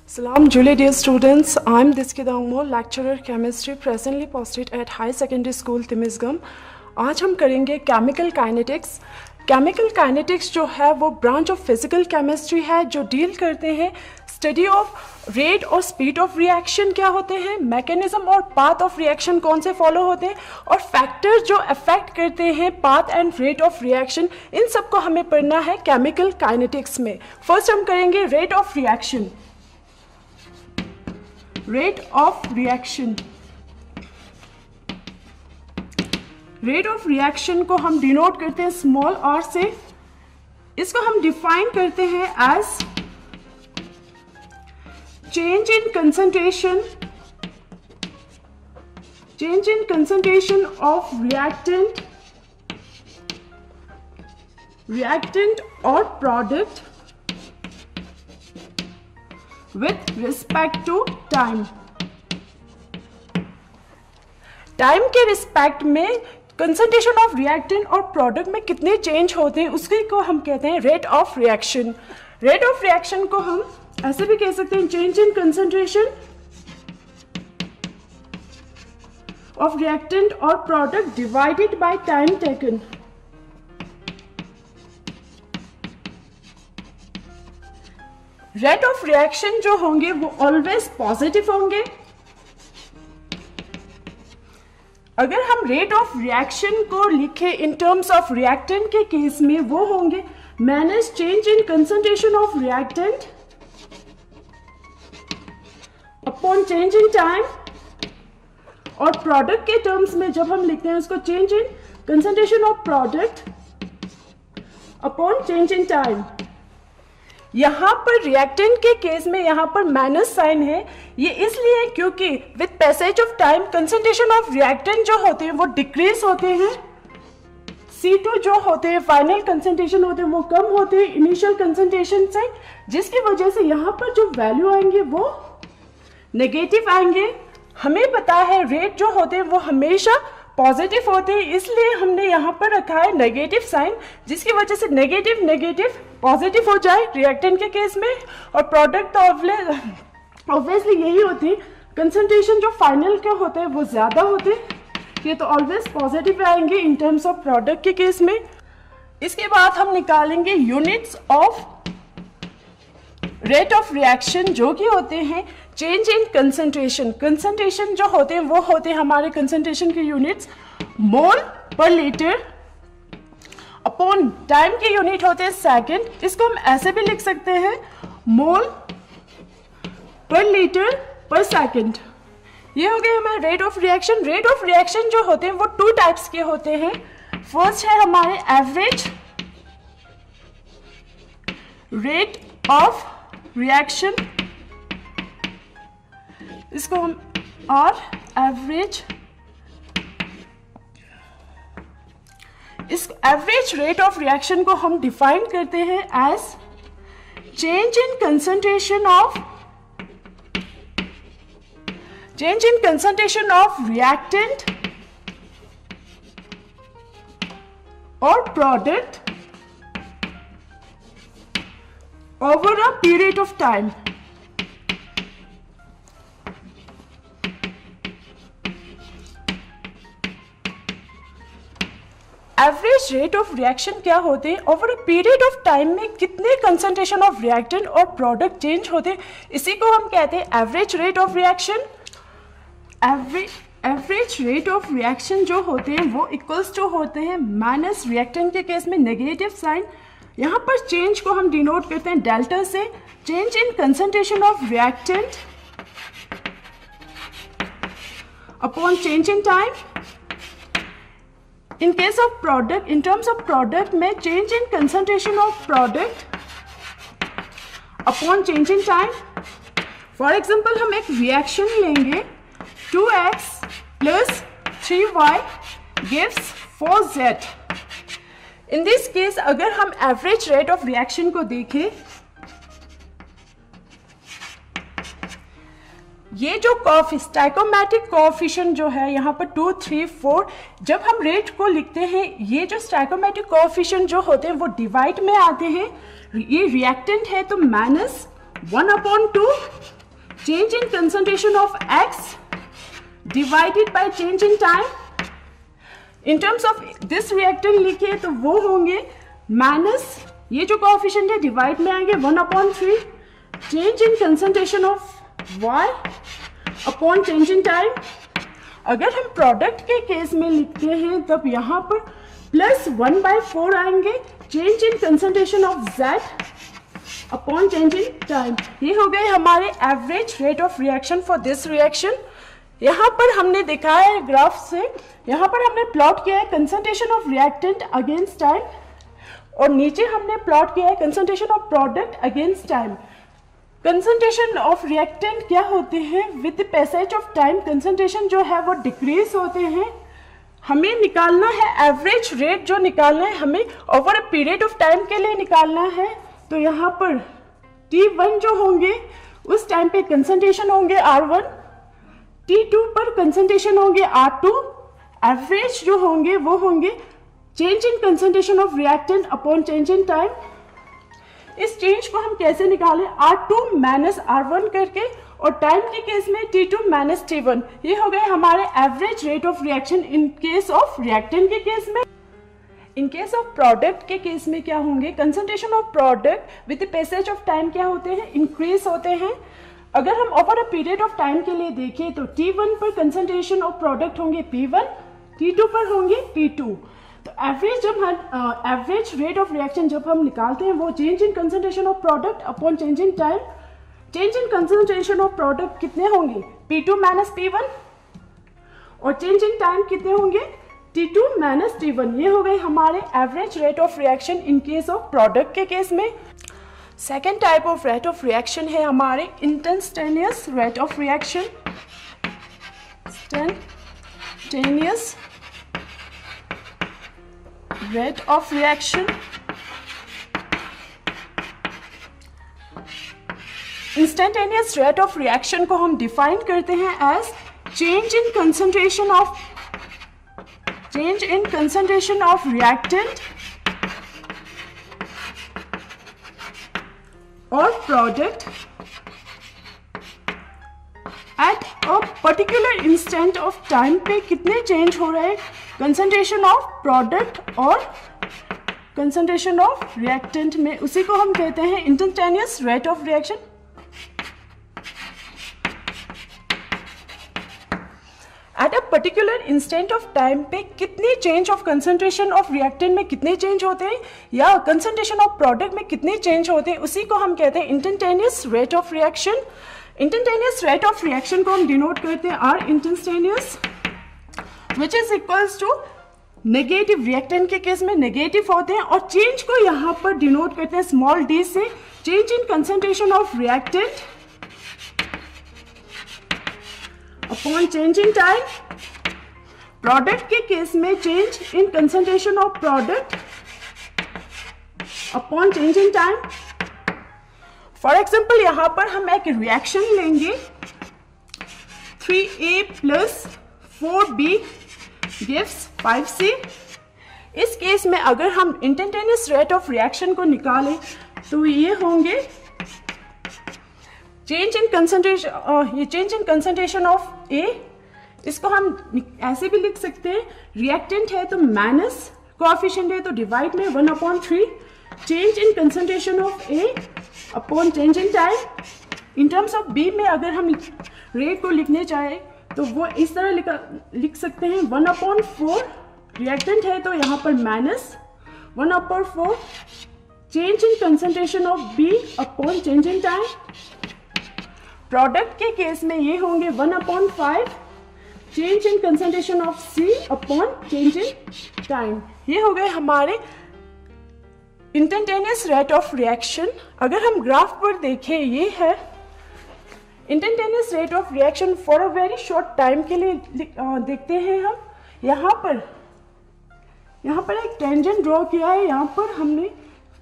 Salam Julie dear students, I am Diskida Ummo, lecturer chemistry presently posted at High Secondary School Timisgam। आज हम करेंगे chemical kinetics. Chemical kinetics जो है वो branch of physical chemistry है जो deal करते हैं स्टडी ऑफ रेट और स्पीड ऑफ रिएक्शन क्या होते हैं, मैकेनिज्म और पाथ ऑफ रिएक्शन कौन से फॉलो होते हैं और फैक्टर्स जो अफेक्ट करते हैं path and rate of reaction, इन सब को हमें पढ़ना है केमिकल काइनेटिक्स में। फर्स्ट हम करेंगे rate of reaction. Rate of reaction, rate of reaction को हम डिनोट करते हैं स्मॉल आर से। इसको हम डिफाइन करते हैं as change in concentration, change in concentration of reactant, reactant और product with respect to time। Time के रिस्पेक्ट में कंसंट्रेशन ऑफ रिएक्टेंट और प्रोडक्ट में कितने चेंज होते हैं उसके को हम कहते हैं rate of reaction. Rate of reaction को हम ऐसे भी कह सकते हैं change in concentration of reactant और product divided by time taken. Rate of reaction जो होंगे वो ऑलवेज पॉजिटिव होंगे। अगर हम रेट ऑफ रिएक्शन को लिखे इन टर्म्स ऑफ रिएक्टेंट के केस में वो होंगे minus change in concentration of reactant upon change in time, और प्रोडक्ट के टर्म्स में जब हम लिखते हैं उसको change in concentration of product upon change in time. यहां पर रिएक्टेंट के केस में यहां पर माइनस साइन है, ये इसलिए क्योंकि with passage of time concentration of reactant जो होते हैं वो डिक्रीज होते हैं, C2 जो होते हैं फाइनल कंसंट्रेशन होते हैं वो कम होते हैं इनिशियल कंसंट्रेशन से, जिसकी वजह से यहां पर जो वैल्यू आएंगे वो नेगेटिव आएंगे। हमें पता है रेट जो होते हैं वो हमेशा पॉजिटिव होते हैं, इसलिए हमने यहाँ पर रखा है नेगेटिव साइन, जिसकी वजह से नेगेटिव नेगेटिव पॉजिटिव हो जाए रिएक्टेंट के केस में। और प्रोडक्ट तो ऑब्वियसली यही होती है, कंसंट्रेशन जो फाइनल के होते हैं वो ज़्यादा होते हैं, ये तो ऑलवेज पॉजिटिव आएंगे इन टर्म्स ऑफ प्रोडक्ट के केस में। इसके बाद हम निकालेंगे units of rate of reaction जो कि होते हैं चेंज इन कंसंट्रेशन। कंसंट्रेशन जो होते हैं वो होते हैं हमारे कंसंट्रेशन के यूनिट्स मोल पर लीटर अपॉन टाइम के यूनिट होते हैं सेकंड। इसको हम ऐसे भी लिख सकते हैं मोल पर लीटर पर सेकंड। ये हो गया हमारा rate of reaction. Rate of reaction जो होते हैं वो टू टाइप्स के होते हैं। फर्स्ट है हमारे एवरेज रेट ऑफ रिएक्शन, इसको हम और एवरेज, इस एवरेज रेट ऑफ रिएक्शन को हम डिफाइन करते हैं as change in concentration of reactant और product over a period of time. Average rate of reaction क्या होते हैं, over a period of time में कितने कंसंट्रेशन ऑफ रिएक्टेंट और प्रोडक्ट चेंज होते हैं, इसी को हम कहते हैं average rate of reaction. Average rate of reaction जो होते हैं वो इक्वल्स जो होते हैं माइनस रिएक्टेंट के केस में नेगेटिव साइन, यहाँ पर चेंज को हम डिनोट करते हैं डेल्टा से, change in concentration of reactant upon change in time. In case of product, in terms of product में change in concentration of product upon change in time. For example हम एक reaction लेंगे 2x plus 3y gives 4z. In this case अगर हम average rate of reaction को देखें, ये जो स्टैइकोमेट्रिक कोएफिशिएंट जो है यहाँ पर 2, 3, 4, जब हम रेट को लिखते हैं ये जो स्टैइकोमेट्रिक कोएफिशिएंट जो होते हैं वो डिवाइड में आते हैं. ये रिएक्टेंट है तो -1/2 change in concentration of x divided by change in time. In terms of this reactant लिखे तो वो होंगे माइनस ये जो कोएफिशिएंट है डिवाइड में आएंगे 1/3 change in concentration of y upon change in time. अगर हम प्रोडक्ट के केस में लिखते हैं तब यहाँ पर +1/4 आएंगे change in concentration of z upon change in time. ये हो गए हमारे average rate of reaction for this reaction. यहाँ पर हमने दिखाया है ग्राफ से, यहाँ पर हमने प्लॉट किया है concentration of reactant against time और नीचे हमने प्लॉट किया है concentration of product against time. Concentration of reactant क्या होते हैं, with passage of time concentration जो है वो डिक्रीज होते हैं. हमें निकालना है एवरेज रेट, जो निकालना है हमें over a period of time के लिए निकालना है. तो यहाँ पर T1 जो होंगे उस टाइम पे कंसंट्रेशन होंगे R1, T2 पर कंसंट्रेशन होंगे R2, एवरेज जो होंगे वो होंगे change in concentration of reactant upon change in time. इस चेंज को हम कैसे निकालें, R2 माइनस R1 करके, और टाइम के केस में T2 माइनस T1. ये हो गए हमारे average rate of reaction in case of reactant के केस में. इन केस ऑफ प्रोडक्ट के केस में क्या होंगे, concentration of product with passage of time क्या होते हैं, इंक्रीज होते हैं. अगर हम over a period of time के लिए देखें तो T1 पर कंसंट्रेशन ऑफ प्रोडक्ट होंगे P1, T2 पर होंगे P2. तो एवरेज जब हम एवरेज रेट ऑफ रिएक्शन जब हम निकालते हैं वो change in concentration of product upon change in time. Change in concentration of product कितने होंगे, P2 माइनस P1, और चेंज इन टाइम कितने होंगे, T2 माइनस T1. ये हो गए हमारे average rate of reaction in case of product के केस में. Second type of rate of reaction है हमारे instantaneous rate of reaction. Instantaneous rate of reaction. Instantaneous rate of reaction को हम डिफाइन करते हैं as change in concentration of reactant और product at a particular instant of time पे कितने change हो रहे हैं कंसंट्रेशन ऑफ प्रोडक्ट और कंसंट्रेशन ऑफ रिएक्टेंट में. उसी को हम कहते हैं instantaneous rate of reaction. Eight a particular instant of time पे कितने change of concentration of reactant में कितने चेंज होते हैं या कंसंट्रेशन ऑफ प्रोडक्ट में कितने चेंज होते हैं, उसी को हम कहते हैं instantaneous rate of reaction. Instantaneous rate of reaction को हम डिनोट करते हैं R instantaneous, which is equals to negative. Reactant के केस में नेगेटिव होते हैं और चेंज को यहाँ पर डिनोट करते हैं स्मॉल d से, change in concentration of reactant upon change in time. Product के केस में change in concentration of product upon change in time. For example यहाँ पर हम एक रिएक्शन लेंगे 3A plus 4B gives 5C. इस केस में अगर हम इंस्टेंटेनियस रेट ऑफ रिएक्शन को निकालें तो ये होंगे change in concentration of A. इसको हम ऐसे भी लिख सकते हैं, रिएक्टेंट है तो माइनस, कोएफिशिएंट है तो डिवाइड में 1/3 change in concentration of A upon change in time. In terms of B में अगर हम रेट को लिखने चाहें तो वो इस तरह लिख सकते हैं 1/4 रिएक्टेंट है तो यहाँ पर minus 1/4 change in concentration of B upon change in time. Product के केस में ये होंगे 1/5 change in concentration of C upon change in time. ये हो गए हमारे इंस्टेंटेनियस रेट ऑफ रिएक्शन. अगर हम ग्राफ पर देखें ये है instantaneous rate of reaction for a very short time के लिए देखते हैं हम। यहाँ पर एक टेंजेंट ड्रॉ किया है, यहाँ पर हमने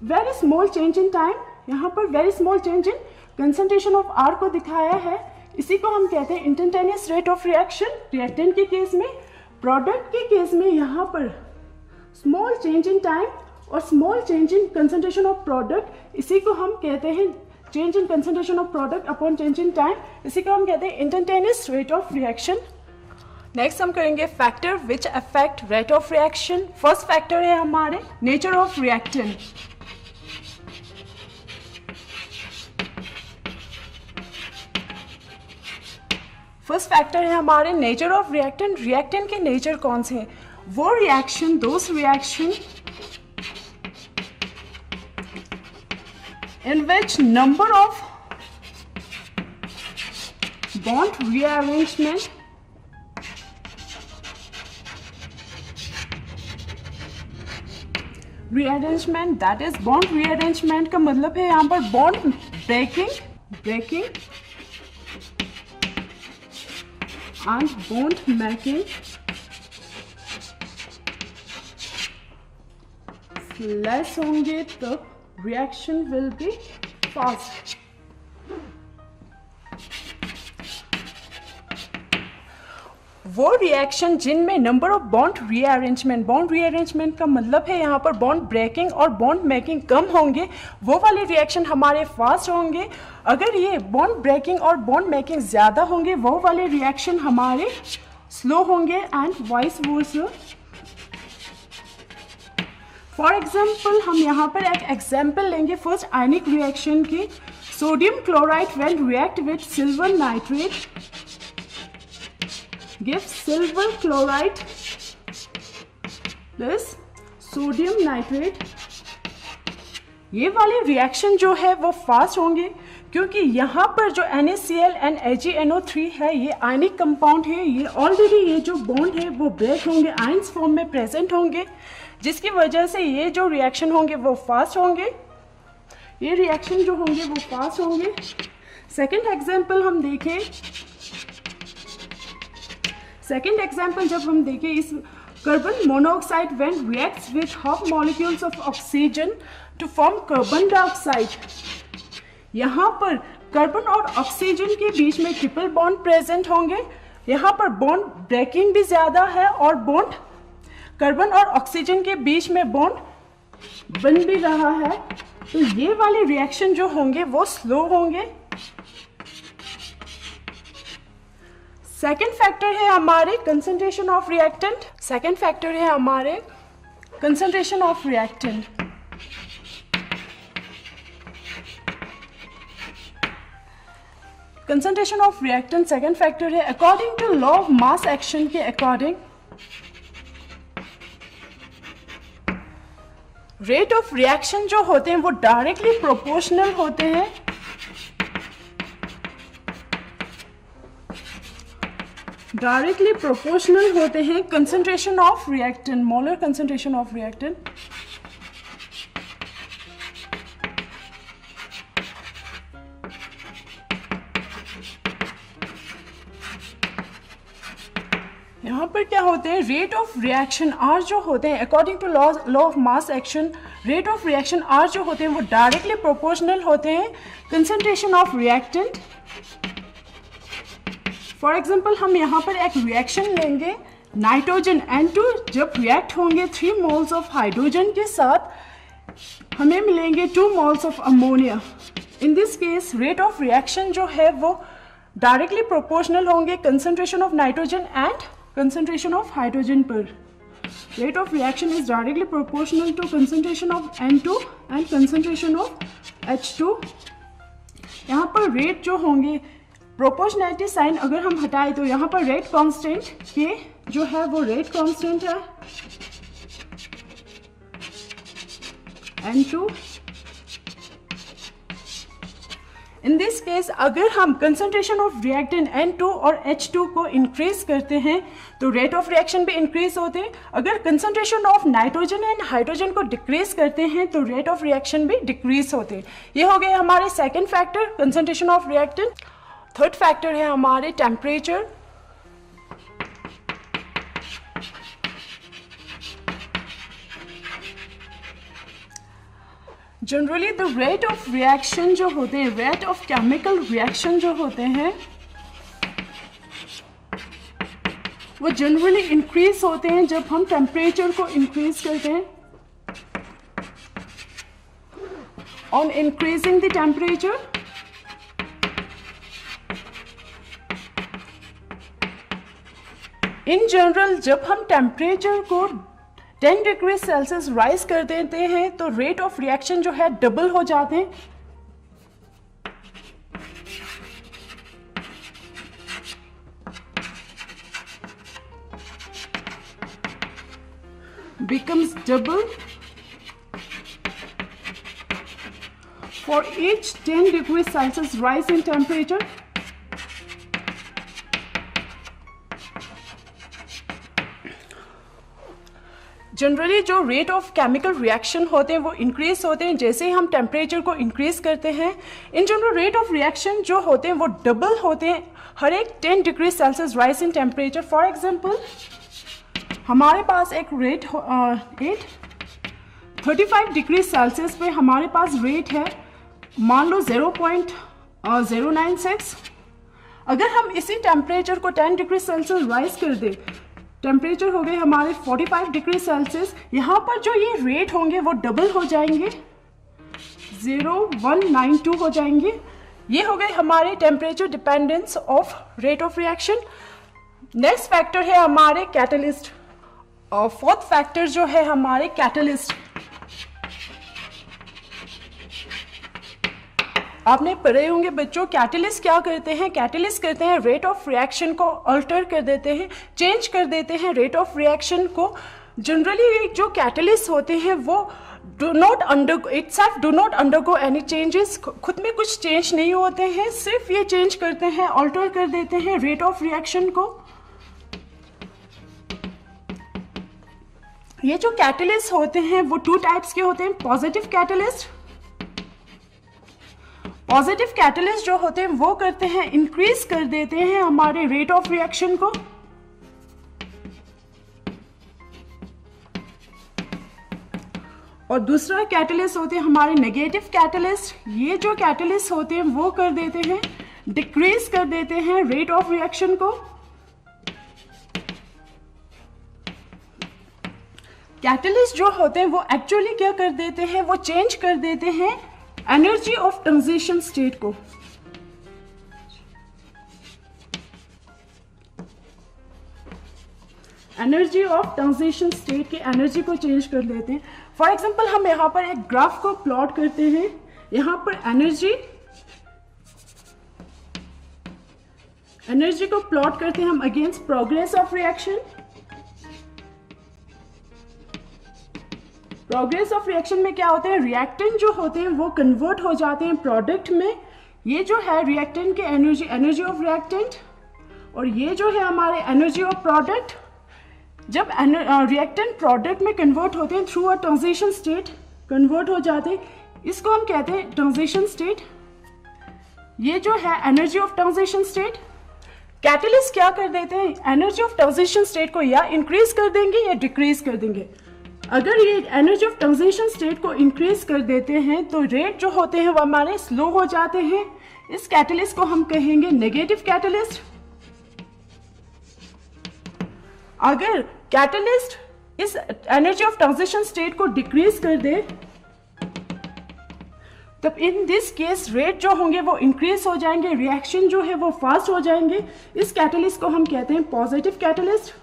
very small change in time, यहाँ पर very small change in concentration of R को दिखाया है। इसी को हम कहते हैं instantaneous rate of reaction reactant के केस में। प्रोडक्ट के केस में यहाँ पर स्मॉल चेंज इन टाइम और small change in concentration of product, इसी को हम कहते हैं change in concentration of product upon change in time, इसी को हम कहते हैं instantaneous rate of reaction. Next हम करेंगे factor which affect rate of reaction. First factor है हमारे nature of reactant. First factor है हमारे नेचर ऑफ रिएक्टेंट। रिएक्टेंट के नेचर कौन से हैं? वो reaction, those reaction in which number of bond rearrangement that is bond rearrangement का मतलब है यहाँ पर bond breaking and bond making less होंगे तो reaction will be fast। वो रिएक्शन जिनमें नंबर ऑफ बॉन्ड रीअरेंजमेंट का मतलब है यहाँ पर बॉन्ड ब्रेकिंग और बॉन्ड मेकिंग कम होंगे, वो वाले रिएक्शन हमारे फास्ट होंगे। अगर ये बॉन्ड ब्रेकिंग और बॉन्ड मेकिंग ज़्यादा होंगे, वो वाले रिएक्शन हमारे स्लो होंगे and vice versa. For example हम यहाँ पर एक एग्जाम्पल लेंगे फर्स्ट आयनिक रिएक्शन की। Sodium chloride when react with silver nitrate give silver chloride plus sodium nitrate. ये वाले रिएक्शन जो है वो फास्ट होंगे क्योंकि यहाँ पर जो NaCl एंड AgNO3 है ये आयनिक कंपाउंड है, ये ऑलरेडी ये जो बॉन्ड है वो ब्रेक होंगे, आयंस फॉर्म में प्रेजेंट होंगे, जिसकी वजह से ये जो रिएक्शन होंगे वो फास्ट होंगे। ये रिएक्शन जो होंगे वो फास्ट होंगे। सेकंड एग्जांपल हम देखें, सेकंड एग्जांपल जब हम देखें इस carbon monoxide when reacts with half molecules of oxygen to form carbon dioxide. यहाँ पर कार्बन और ऑक्सीजन के बीच में ट्रिपल बॉन्ड प्रेजेंट होंगे। यहाँ पर बॉन्ड ब्रेकिंग भी ज़्यादा है और बॉन्ड कार्बन और ऑक्सीजन के बीच में बॉन्ड बन भी रहा है, तो ये वाले रिएक्शन जो होंगे वो स्लो होंगे। सेकेंड फैक्टर है हमारे concentration of reactant. Second factor है हमारे concentration of reactant. Concentration of reactant second factor है। According to law of mass action के अकॉर्डिंग रेट ऑफ रिएक्शन जो होते हैं वो डायरेक्टली प्रोपोर्शनल होते हैं concentration of reactant, molar concentration of reactant. यहाँ पर क्या होते हैं, रेट ऑफ रिएक्शन आर जो होते हैं according to law of mass action, rate of reaction R जो होते हैं वो डायरेक्टली प्रोपोर्शनल होते हैं concentration of reactant. For example हम यहाँ पर एक रिएक्शन लेंगे, नाइट्रोजन N2 जब रिएक्ट होंगे 3 मोल्स ऑफ हाइड्रोजन के साथ हमें मिलेंगे 2 moles of ammonia. In this case rate of reaction जो है वो डायरेक्टली प्रोपोर्शनल होंगे concentration of nitrogen and concentration of hydrogen per. Rate of reaction is directly proportional to concentration of N2 and concentration of H2. यहाँ पर rate जो होंगे, proportionality sign अगर हम हटाए तो यहाँ पर रेट कांस्टेंट के जो है वो रेट कांस्टेंट है N2। इन दिस केस अगर हम कंसंट्रेशन ऑफ रिएक्टेंट N2 और H2 को इंक्रीज करते हैं तो रेट ऑफ रिएक्शन भी इंक्रीज होते हैं। अगर concentration of nitrogen and hydrogen को डिक्रीज करते हैं तो रेट ऑफ रिएक्शन भी डिक्रीज होते हैं। ये हो गए हमारे second factor concentration of reactant. Third factor है हमारे temperature. Generally the rate of reaction जो होते हैं, रेट ऑफ केमिकल रिएक्शन जो होते हैं वो जनरली इंक्रीज होते हैं जब हम टेम्परेचर को इंक्रीज करते हैं। On increasing the temperature in general जब हम टेम्परेचर को 10 डिग्री सेल्सियस राइज कर देते हैं तो रेट ऑफ रिएक्शन जो है डबल हो जाते हैं। becomes double for each 10 degrees Celsius rise in temperature. Generally जो रेट ऑफ केमिकल रिएक्शन होते हैं वो इंक्रीज होते हैं जैसे ही हम टेम्परेचर को इंक्रीज करते हैं। In general rate of reaction जो होते हैं वो डबल होते हैं हर एक 10 degree Celsius rise in temperature. For example हमारे पास एक रेट 35 डिग्री सेल्सियस पे हमारे पास रेट है मान लो 0.096। अगर हम इसी टेम्परेचर को 10 डिग्री सेल्सियस राइज कर दें, टेम्परेचर हो गए हमारे 45 डिग्री सेल्सियस, यहाँ पर जो ये रेट होंगे वो डबल हो जाएंगे, 0192 हो जाएंगे। ये हो गए हमारे temperature dependence of rate of reaction. Next factor है हमारे कैटलिस्ट और फोर्थ फैक्टर जो है हमारे कैटलिस्ट। आपने पढ़े होंगे बच्चों कैटलिस्ट क्या करते हैं। कैटलिस्ट करते हैं रेट ऑफ रिएक्शन को अल्टर कर देते हैं, चेंज कर देते हैं रेट ऑफ रिएक्शन को। जनरली जो कैटलिस्ट होते हैं वो do not undergo any changes, खुद में कुछ चेंज नहीं होते हैं, सिर्फ ये चेंज करते हैं, अल्टर कर देते हैं रेट ऑफ रिएक्शन को। ये जो कैटलिस्ट होते हैं वो 2 टाइप्स के होते हैं। पॉजिटिव कैटलिस्ट, पॉजिटिव कैटलिस्ट जो होते हैं वो करते हैं इंक्रीज कर देते हैं हमारे रेट ऑफ रिएक्शन को। और दूसरा कैटलिस्ट होते हैं हमारे नेगेटिव कैटलिस्ट। ये जो कैटलिस्ट होते हैं वो कर देते हैं डिक्रीज कर देते हैं रेट ऑफ रिएक्शन को। कैटलिस्ट जो होते हैं वो एक्चुअली क्या कर देते हैं, वो चेंज कर देते हैं एनर्जी ऑफ ट्रांजिशन स्टेट को। एनर्जी ऑफ ट्रांजिशन स्टेट की एनर्जी को चेंज कर देते हैं। फॉर एग्जांपल हम यहाँ पर एक ग्राफ को प्लॉट करते हैं। यहाँ पर एनर्जी को प्लॉट करते हैं हम against progress of reaction. Progress of reaction में क्या होता है, रिएक्टेंट जो होते हैं वो कन्वर्ट हो जाते हैं प्रोडक्ट में। ये जो है रिएक्टेंट के एनर्जी ऑफ रिएक्टेंट, और ये जो है हमारे एनर्जी ऑफ प्रोडक्ट। जब रिएक्टेंट प्रोडक्ट में कन्वर्ट होते हैं through a transition state convert हो जाते हैं, इसको हम कहते हैं ट्रांजिशन स्टेट। ये जो है energy of transition state. Catalyst क्या कर देते हैं, एनर्जी ऑफ ट्रांजिशन स्टेट को या इंक्रीज कर देंगे या डिक्रीज कर देंगे। अगर ये एनर्जी ऑफ ट्रांजिशन स्टेट को इंक्रीज कर देते हैं तो रेट जो होते हैं वो हमारे स्लो हो जाते हैं। इस कैटलिस्ट को हम कहेंगे नेगेटिव कैटलिस्ट। अगर कैटलिस्ट इस एनर्जी ऑफ ट्रांजिशन स्टेट को डिक्रीज कर दे तब इन दिस केस रेट जो होंगे वो इंक्रीज हो जाएंगे, रिएक्शन जो है वो फास्ट हो जाएंगे। इस कैटलिस्ट को हम कहते हैं पॉजिटिव कैटलिस्ट।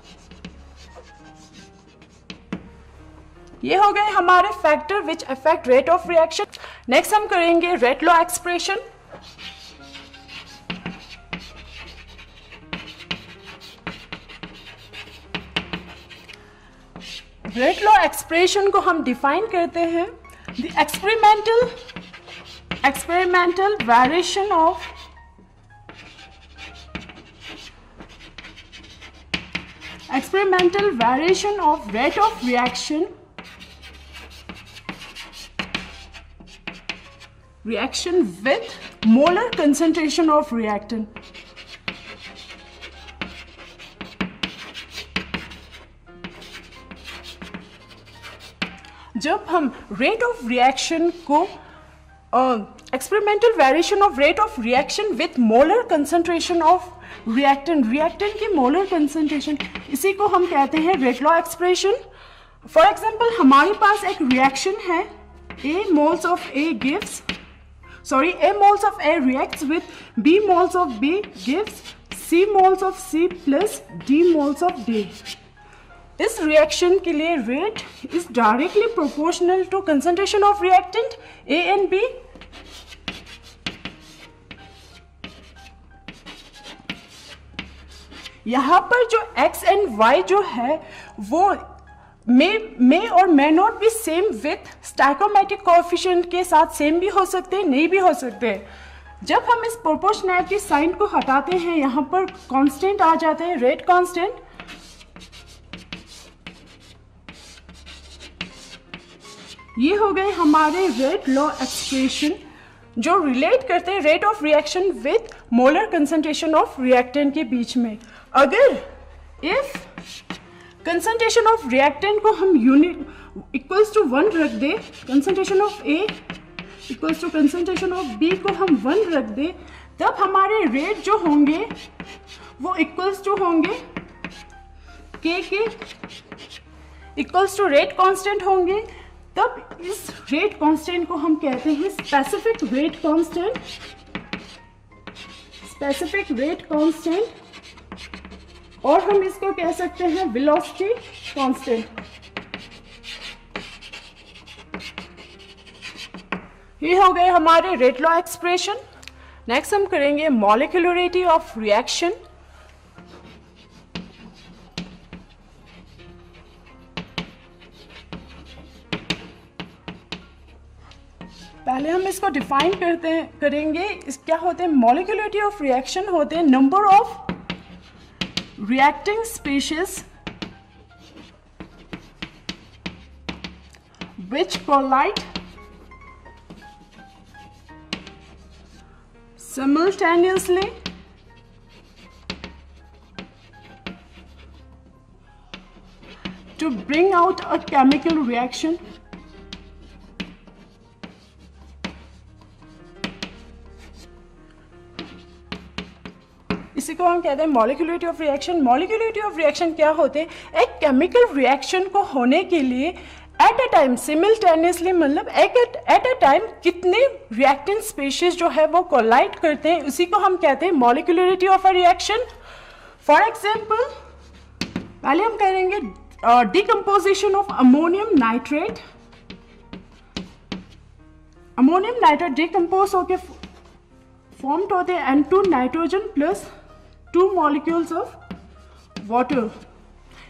ये हो गए हमारे factor which affect rate of reaction. Next हम करेंगे rate law expression. Rate law expression को हम डिफाइन करते हैं the experimental variation of rate of reaction with molar concentration of reactant। जब हम रेट ऑफ रिएक्शन को experimental variation of rate of reaction with molar concentration of reactant की molar concentration, इसी को हम कहते हैं rate law expression. For example हमारे पास एक रिएक्शन है, A moles of A moles of A reacts with B moles of B gives C moles of C plus D moles of D. इस reaction के लिए rate is directly proportional to concentration of reactant A and B। यहां पर जो X and Y जो है वो may और may not be same with stoichiometric coefficient के साथ सेम भी हो सकते हैं, नहीं भी हो सकते। जब हम इस प्रोपोर्शनैलिटी साइन को हटाते हैं यहां पर कांस्टेंट आ जाते हैं, रेट कांस्टेंट। ये हो गए हमारे रेट लॉ एक्सप्रेशन जो रिलेट करते हैं rate of reaction with molar concentration of reactant के बीच में। अगर इफ कंसंट्रेशन ऑफ रिएक्टेंट को हम यूनिट इक्वल्स टू 1 रख दे, concentration of A equals to concentration of B को हम 1 रख दे, तब हमारे रेट जो होंगे वो इक्वल्स टू होंगे K के इक्वल्स टू रेट कांस्टेंट होंगे। तब इस रेट कांस्टेंट को हम कहते हैं specific rate constant, specific rate constant, और हम इसको कह सकते हैं वेलोसिटी कांस्टेंट। ये हो गए हमारे रेट लॉ एक्सप्रेशन। नेक्स्ट हम करेंगे मॉलिक्यूलरिटी ऑफ रिएक्शन। पहले हम इसको डिफाइन करेंगे। क्या होते हैं मॉलिक्यूलरिटी ऑफ रिएक्शन? होते हैं number of reacting species which collide simultaneously to bring out a chemical reaction. इसी को हम कहते हैं molecularity of reaction. Molecularity of reaction क्या होते हैं? एक केमिकल रिएक्शन को होने के लिए एट अ टाइम सिमिल्टेनियसली, मतलब एट अ टाइम कितने रिएक्टेंट स्पीशीज जो है वो कोलाइड करते हैं, उसी को हम कहते हैं molecularity of a reaction. For example पहले हम करेंगे decomposition of ammonium nitrate. Ammonium nitrate decompose होके फॉर्म्ड होते हैं N2 nitrogen plus 2 molecules of water.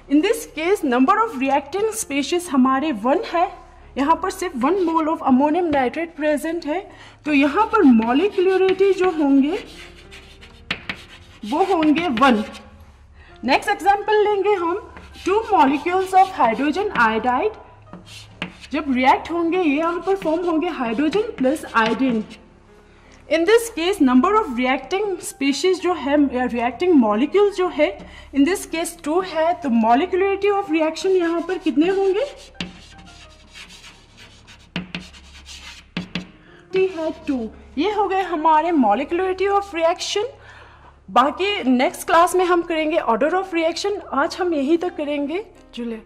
In this case number of reactant species हमारे 1 है, यहाँ पर सिर्फ 1 mole of ammonium nitrate present है, तो यहाँ पर मॉलिक्यूलरिटी जो होंगे वो होंगे 1। नेक्स्ट एग्जांपल लेंगे हम 2 molecules ऑफ हाइड्रोजन आयोडाइड। जब रिएक्ट होंगे ये यहाँ पर फॉर्म होंगे hydrogen plus iodine. In this case number of reacting species जो है या रिएक्टिंग मॉलिक्यूल्स जो है इन दिस केस 2 है, तो मॉलिक्यूलरिटी ऑफ रिएक्शन यहाँ पर कितने होंगे? है 2। ये हो गए हमारे मॉलिक्यूलरिटी ऑफ रिएक्शन। बाकी नेक्स्ट क्लास में हम करेंगे ऑर्डर ऑफ रिएक्शन। आज हम यहीं तक करेंगे। जुले।